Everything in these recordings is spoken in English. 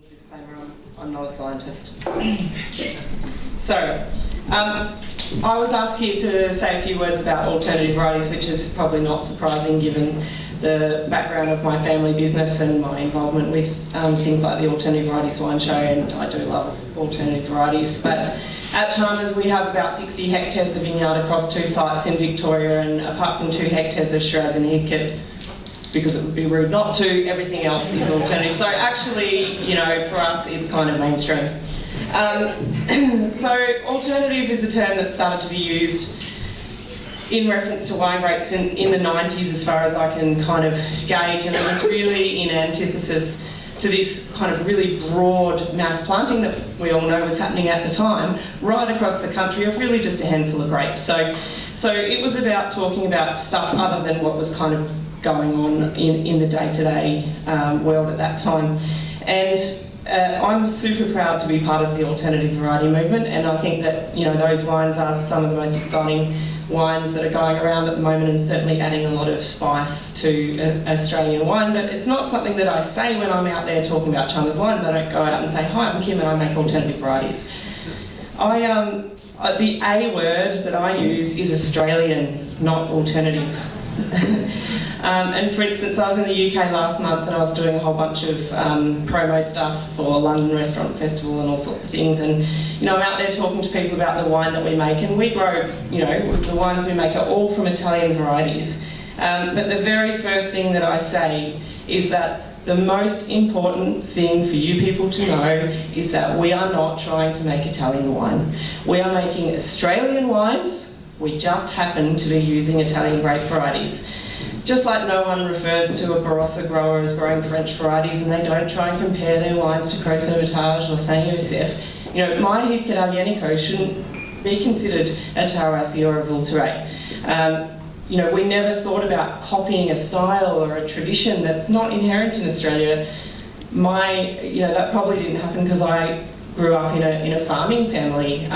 Disclaimer, I'm not a scientist. So, I was asked here to say a few words about alternative varieties, which is probably not surprising given the background of my family business and my involvement with things like the Alternative Varieties Wine Show, and I do love alternative varieties. But at Chalmers we have about 60 hectares of vineyard across 2 sites in Victoria, and apart from 2 hectares of Shiraz and Heathcote, because it would be rude not to, everything else is alternative. So actually, you know, for us it's kind of mainstream. So alternative is a term that started to be used in reference to wine grapes in the 90s, as far as I can kind of gauge, and it was really in antithesis to this kind of really broad mass planting that we all know was happening at the time, right across the country, of really just a handful of grapes. So it was about talking about stuff other than what was kind of going on in the day-to-day world at that time. And I'm super proud to be part of the alternative variety movement, and I think that, you know, those wines are some of the most exciting wines that are going around at the moment, and certainly adding a lot of spice to Australian wine. But it's not something that I say when I'm out there talking about Chalmers Wines. I don't go out and say, hi, I'm Kim and I make alternative varieties. The A word that I use is Australian, not alternative. And for instance, I was in the UK last month and I was doing a whole bunch of promo stuff for London Restaurant Festival and all sorts of things, and you know, I'm out there talking to people about the wine that we make, and we grow, you know, the wines we make are all from Italian varieties. But the very first thing that I say is that the most important thing for you people to know is that we are not trying to make Italian wine. We are making Australian wines. We just happen to be using Italian grape varieties. Just like no one refers to a Barossa grower as growing French varieties, and they don't try and compare their wines to Creux Hermitage or Saint Joseph. You know, my Heathcote Aglianico shouldn't be considered a Taurasi or a Vulture. You know, we never thought about copying a style or a tradition that's not inherent in Australia. You know, that probably didn't happen because I grew up in a farming family,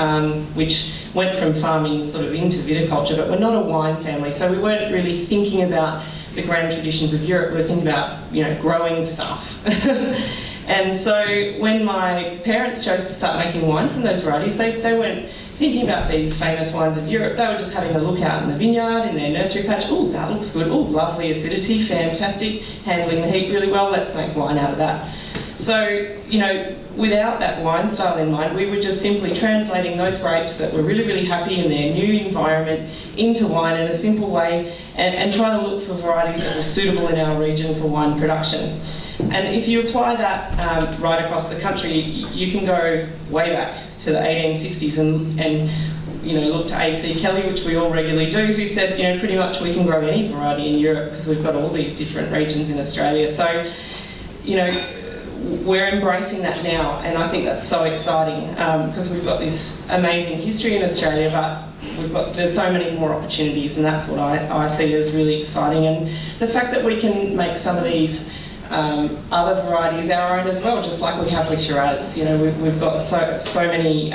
which went from farming sort of into viticulture, but we're not a wine family, so we weren't really thinking about the grand traditions of Europe. We were thinking about, you know, growing stuff. And so when my parents chose to start making wine from those varieties, they weren't thinking about these famous wines of Europe. They were just having a look out in the vineyard, in their nursery patch. Oh, that looks good. Oh, lovely acidity, fantastic, handling the heat really well, let's make wine out of that. So, you know, without that wine style in mind, we were just simply translating those grapes that were really, really happy in their new environment into wine in a simple way, and trying to look for varieties that were suitable in our region for wine production. And if you apply that right across the country, you can go way back to the 1860s and you know, look to A.C. Kelly, which we all regularly do, who said, you know, pretty much we can grow any variety in Europe because we've got all these different regions in Australia. So, you know, we're embracing that now, and I think that's so exciting because we've got this amazing history in Australia, but there's so many more opportunities, and that's what I see as really exciting. And the fact that we can make some of these other varieties our own as well, just like we have with Shiraz. You know, we've got so many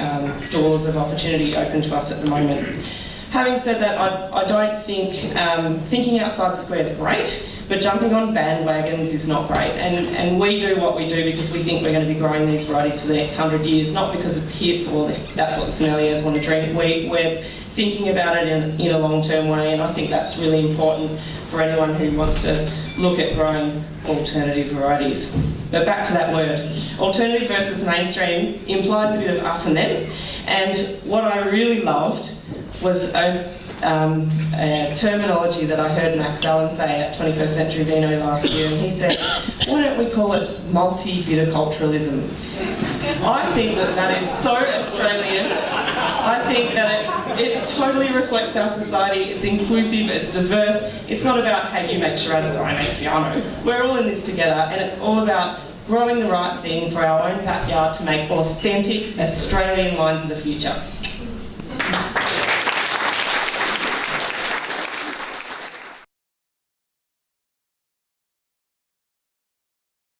doors of opportunity open to us at the moment. Having said that, I don't think thinking outside the square is great, but jumping on bandwagons is not great. And we do what we do because we think we're going to be growing these varieties for the next 100 years, not because it's hip or that's what the sommeliers want to drink. We're thinking about it in a long-term way, and I think that's really important for anyone who wants to look at growing alternative varieties. But back to that word. Alternative versus mainstream implies a bit of us and them, and what I really loved was a terminology that I heard Max Allen say at 21st Century Vino last year, and he said, why don't we call it multi-viticulturalism? I think that is so Australian. I think that it totally reflects our society. It's inclusive, it's diverse. It's not about, hey, you make Shiraz or I make Fiano. We're all in this together, and it's all about growing the right thing for our own backyard to make authentic Australian wines of the future.